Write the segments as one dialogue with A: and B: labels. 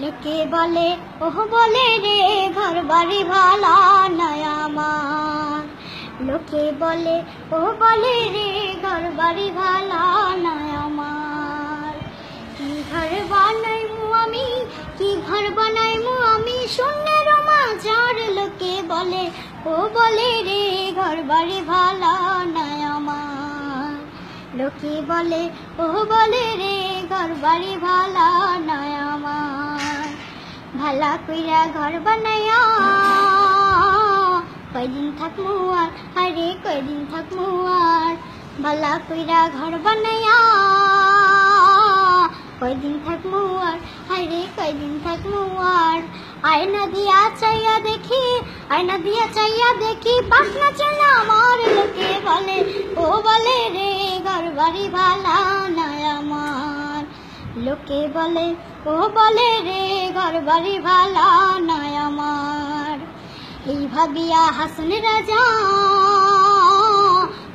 A: লোকে বলে ওহ বলে রে ঘর বাড়ি ভালা নয় আমার, লোকে বলে ওহ বলে রে ঘর বাড়ি ভালা নয় আমার। কি ঘর বানাইমু আমি, কি ঘর বানাইমু আমি শূন্যের মাঝার, লোকে বলে ও বলে রে ঘর বাড়ি ভালা নয় আমার, লোকে বলে ও বলে রে ঘর বাড়ি ভালা নয় আমার। ভালা কইরা ঘর বানাইয়া কয়দিন থাকমু আর, আরে কয়দিন থাকমু আর, ভালা কইরা ঘর বানাইয়া কয়দিন থাকমু আর, আরে কয়দিন থাকমু আর। আয়না দিয়া চাইয়া দেখি, আয়না দিয়া চাইয়া দেখি পাখনা চলা আমার, লোকে বলে ও বলে রে ঘর বাড়ি ভালা নয় আমার, লোকে বলে ও বলে রে ঘর বাড়ি ভালা নয় আমার। এই ভাবিয়া হাসন রাজা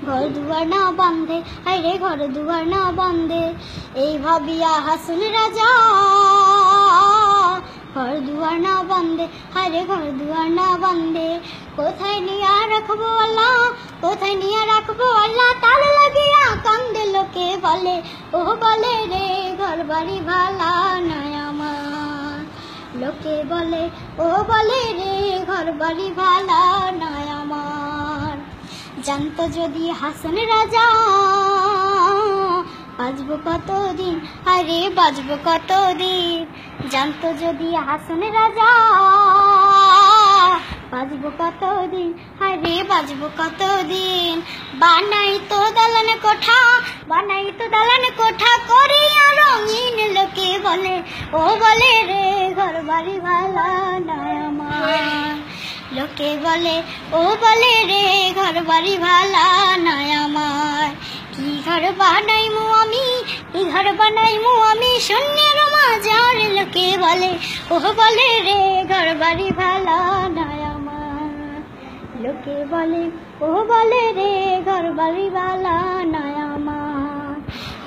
A: ঘর দুয়ার না বান্ধে, আরে ঘর দুয়ার না বান্ধে, এই ভাবিয়া হাসন রাজা ঘর দুয়ার না বান্ধে, আরে ঘর দুয়ার না বান্ধে। কোথায় নিয়া রাখবো আল্লাহ, কোথায় নিয়া রাখবো আল্লাহ, তার লাগিয়া কান্দে, লোকে বলে ও বলে রে ঘর বাড়ি ভালা নয় আমার, লোকে বলে ও বলে রে ঘর বাড়ি ভালা নয় আমার। জানতো যদি হাসন রাজা বাঁচবো কতদিন, আরে বাঁচবো কতদিন, জানতো যদি হাসন রাজা বাঁচবো কতদিন, আরে বাঁচবো কতদিন। বানাই তো দালান কোঠা, বানাই তো দালান কোঠা করিয়া রঙিন, লোকে বলে ও বলে রে ঘর বাড়ি ভালা নয় আমার, লোকে বলে ও বলে রে ঘর বাড়ি ভালা নয় আমার। কি ঘর বানাইমু আমি, কি ঘর বানাইমু আমি শূন্যের মাঝার, লোকে বলে ও বলে রে ঘর বাড়ি ভালা নয় আমার, লোকে বলে ও বলে রে ঘর বাড়ি ভালা নয় আমার,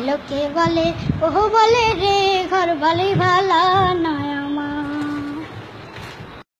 A: লোকে বলে ও বলে রে ঘর বাড়ি ভালা নয়।